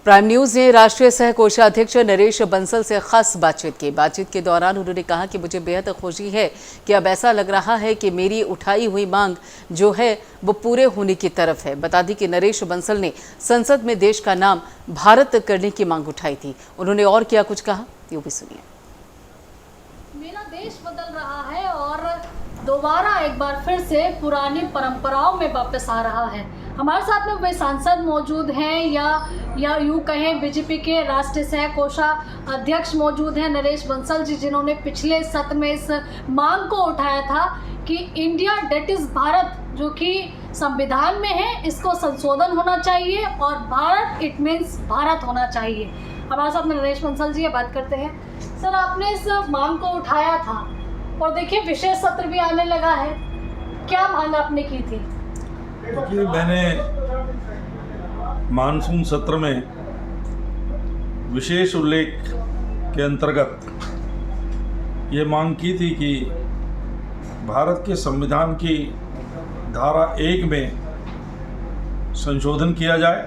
Prime news ने राष्ट्रीय सह कोषाध्यक्ष नरेश बंसल से खास बातचीत की। बातचीत के दौरान उन्होंने कहा कि मुझे बेहद खुशी है कि अब ऐसा लग रहा है कि मेरी उठाई हुई मांग जो है वो पूरे होने की तरफ है। बता दी कि नरेश बंसल ने संसद में देश का नाम भारत करने की मांग उठाई थी। उन्होंने और क्या कुछ कहा, ये भी सुनिए। मेरा देश बदल रहा है और दोबारा एक बार फिर से पुरानी परंपराओं में वापस आ रहा है। हमारे साथ में वे सांसद मौजूद हैं या यूँ कहें बीजेपी के राष्ट्रीय सह कोषाध्यक्ष मौजूद हैं नरेश बंसल जी, जिन्होंने पिछले सत्र में इस मांग को उठाया था कि इंडिया डेट इज़ भारत, जो कि संविधान में है, इसको संशोधन होना चाहिए और भारत इट मीन्स भारत होना चाहिए। हमारे साथ में नरेश बंसल जी बात करते हैं। सर, आपने इस मांग को उठाया था और देखिए विशेष सत्र भी आने लगा है, क्या मांग आपने की थी? देखिए, मैंने मानसून सत्र में विशेष उल्लेख के अंतर्गत ये मांग की थी कि भारत के संविधान की धारा 1 में संशोधन किया जाए।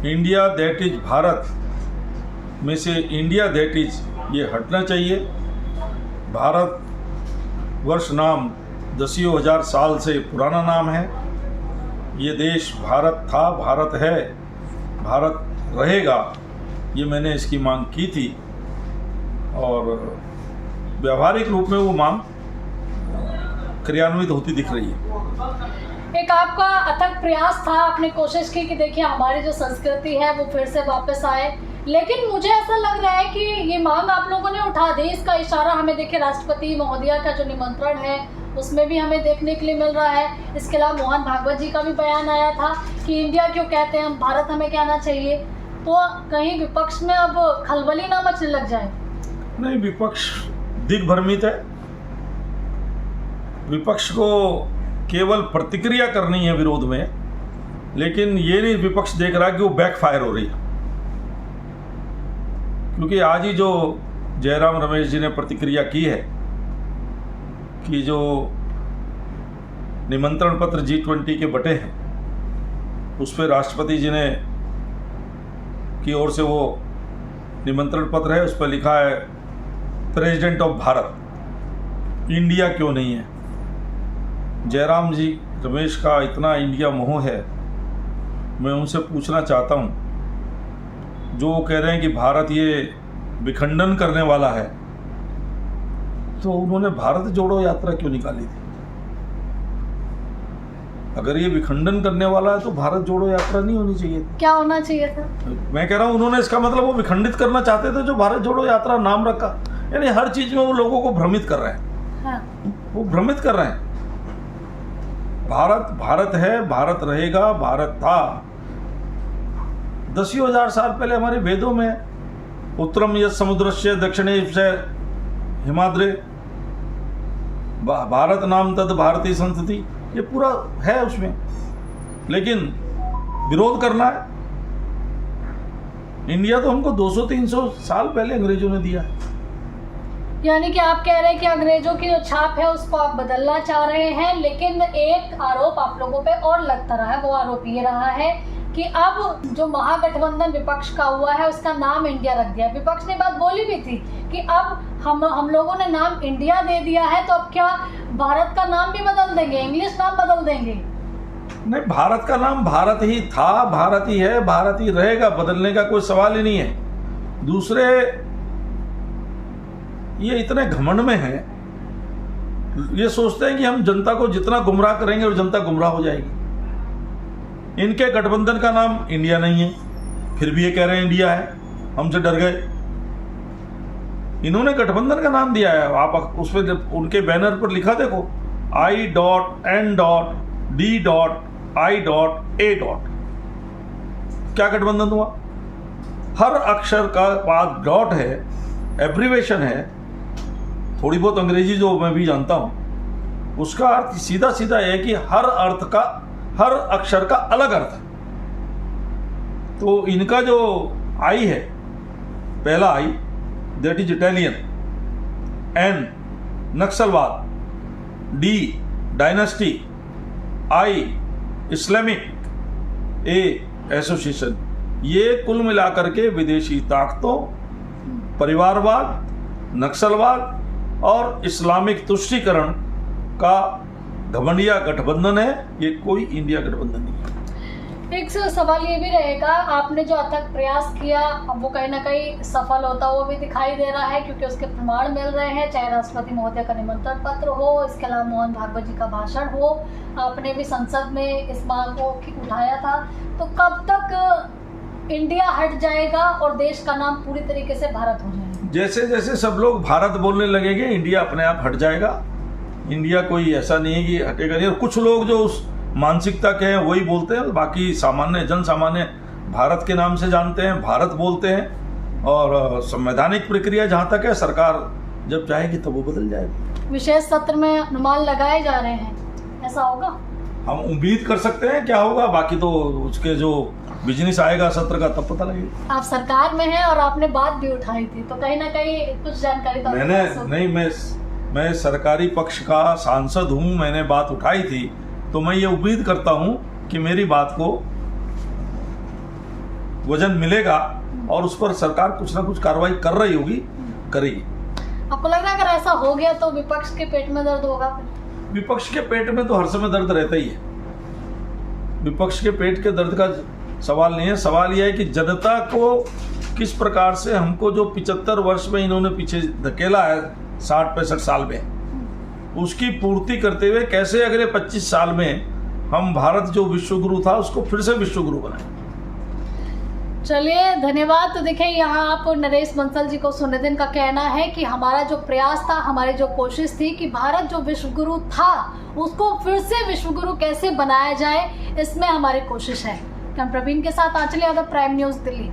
इंडिया दैट इज भारत में से इंडिया दैट इज ये हटना चाहिए। भारत वर्ष नाम दसियों हजार साल से पुराना नाम है। ये देश भारत था, भारत है, भारत रहेगा, ये मैंने इसकी मांग की थी और व्यावहारिक रूप में वो मांग क्रियान्वित होती दिख रही है। एक आपका अथक प्रयास था, आपने कोशिश की कि देखिए हमारी जो संस्कृति है वो फिर से वापस आए, लेकिन मुझे ऐसा लग रहा है कि ये मांग आप लोगों ने उठा दी। इसका इशारा हमें देखिए राष्ट्रपति महोदया का जो निमंत्रण है उसमें भी हमें देखने के लिए मिल रहा है। इसके अलावा मोहन भागवत जी का भी बयान आया था कि इंडिया क्यों कहते हैं हम, भारत हमें कहना चाहिए। तो कहीं विपक्ष में अब खलबली ना मचने लग जाए? नहीं, विपक्ष दिग्भ्रमित है। विपक्ष को केवल प्रतिक्रिया करनी है विरोध में, लेकिन ये नहीं विपक्ष देख रहा कि वो बैकफायर हो रही है। क्योंकि आज ही जो जयराम रमेश जी ने प्रतिक्रिया की है कि जो निमंत्रण पत्र G20 के बटे हैं उस पर राष्ट्रपति जी ने की ओर से वो निमंत्रण पत्र है, उस पर लिखा है प्रेसिडेंट ऑफ भारत, इंडिया क्यों नहीं है। जयराम जी रमेश का इतना इंडिया मोह है, मैं उनसे पूछना चाहता हूँ, जो कह रहे हैं कि भारत ये विखंडन करने वाला है, तो उन्होंने भारत जोड़ो यात्रा क्यों निकाली थी? अगर ये विखंडन करने वाला है तो भारत जोड़ो यात्रा नहीं होनी चाहिए थी। क्या होना चाहिए था? मैं कह रहा हूँ उन्होंने इसका मतलब वो विखंडित करना चाहते थे, जो भारत जोड़ो यात्रा नाम रखा। यानी हर चीज में वो लोगों को भ्रमित कर रहे हैं। हाँ। वो भ्रमित कर रहे हैं। भारत भारत है, भारत रहेगा, भारत था। दसियों हजार साल पहले हमारे वेदों में उत्तरम यत् समुद्रस्य दक्षिणे से हिमाद्रे भारत नाम तद भारतीय संतति, ये पूरा है उसमें। लेकिन विरोध करना है। इंडिया तो हमको 200-300 साल पहले अंग्रेजों ने दिया है। यानी कि आप कह रहे हैं कि अंग्रेजों की जो छाप है उसको आप बदलना चाह रहे हैं, लेकिन एक आरोप आप लोगों पे और लगता रहा है। वो आरोप ये रहा है कि अब जो महागठबंधन विपक्ष का हुआ है उसका नाम इंडिया रख दिया। विपक्ष ने बात बोली भी थी कि अब हम लोगों ने नाम इंडिया दे दिया है, तो अब क्या भारत का नाम भी बदल देंगे, इंग्लिश नाम बदल देंगे? नहीं, भारत का नाम भारत ही था, भारत ही है, भारत ही रहेगा, बदलने का कोई सवाल ही नहीं है। दूसरे ये इतने घमंड में हैं, ये सोचते हैं कि हम जनता को जितना गुमराह करेंगे और जनता गुमराह हो जाएगी। इनके गठबंधन का नाम इंडिया नहीं है, फिर भी ये कह रहे हैं इंडिया है, हमसे डर गए। इन्होंने गठबंधन का नाम दिया है। आप उस पर उनके बैनर पर लिखा देखो, I.N.D.I.A. क्या गठबंधन हुआ? हर अक्षर का बाद डॉट है, एब्रीवेशन है। थोड़ी बहुत अंग्रेजी जो मैं भी जानता हूं, उसका अर्थ सीधा सीधा है कि हर अक्षर का अलग अर्थ है। तो इनका जो आई है, पहला आई दैट इज इटालियन, एन नक्सलवाद, डी डायनेस्टी, आई इस्लामिक, ए एसोसिएशन, ये कुल मिलाकर के विदेशी ताकतों, परिवारवाद, नक्सलवाद और इस्लामिक तुष्टीकरण का घमंडिया गठबंधन है। ये कोई इंडिया गठबंधन नहीं है। एक सवाल ये भी रहेगा, आपने जो अथक प्रयास किया अब वो कहीं ना कहीं सफल होता वो भी दिखाई दे रहा है, क्योंकि उसके प्रमाण मिल रहे हैं, चाहे राष्ट्रपति महोदय का निमंत्रण पत्र हो, इसके अलावा मोहन भागवत जी का भाषण हो, आपने भी संसद में इस बात को उठाया था। तो कब तक इंडिया हट जाएगा और देश का नाम पूरी तरीके से भारत हो जाएगा? जैसे जैसे सब लोग भारत बोलने लगेंगे, इंडिया अपने आप हट जाएगा। इंडिया कोई ऐसा नहीं है कि हटेगा नहीं। और कुछ लोग जो उस मानसिकता के हैं वही बोलते हैं, बाकी सामान्य जन सामान्य भारत के नाम से जानते हैं, भारत बोलते हैं। और संवैधानिक प्रक्रिया जहाँ तक है, सरकार जब चाहेगी तब वो बदल जाएगी। विशेष सत्र में अनुमान लगाए जा रहे हैं, ऐसा होगा? हम उम्मीद कर सकते हैं क्या होगा, बाकी तो उसके जो बिजनेस आएगा सत्र का तब पता लगेगा। आप सरकार में हैं और आपने बात भी उठाई थी, तो कहीं ना कहीं कुछ जानकारी तो मैंने नहीं, मैं सरकारी पक्ष का सांसद हूँ, मैंने बात उठाई थी, तो मैं ये उम्मीद करता हूँ कि मेरी बात को वजन मिलेगा और उस पर सरकार कुछ ना कुछ कार्रवाई कर रही होगी, करेगी। आपको लग रहा है अगर ऐसा हो गया तो विपक्ष के पेट में दर्द होगा? विपक्ष के पेट में तो हर समय दर्द रहता ही है। विपक्ष के पेट के दर्द का सवाल नहीं है। सवाल यह है कि जनता को किस प्रकार से, हमको जो 75 वर्ष में इन्होंने पीछे धकेला है 60-65 साल में, उसकी पूर्ति करते हुए कैसे अगले 25 साल में हम भारत जो विश्वगुरु था उसको फिर से विश्वगुरु बनाए। चलिए, धन्यवाद। तो देखिए, यहाँ आप नरेश बंसल जी को सुनने दिन का कहना है कि हमारा जो प्रयास था, हमारी जो कोशिश थी कि भारत जो विश्वगुरु था उसको फिर से विश्वगुरु कैसे बनाया जाए, इसमें हमारी कोशिश है। हम प्रवीण के साथ आंचल यादव, प्राइम न्यूज़, दिल्ली।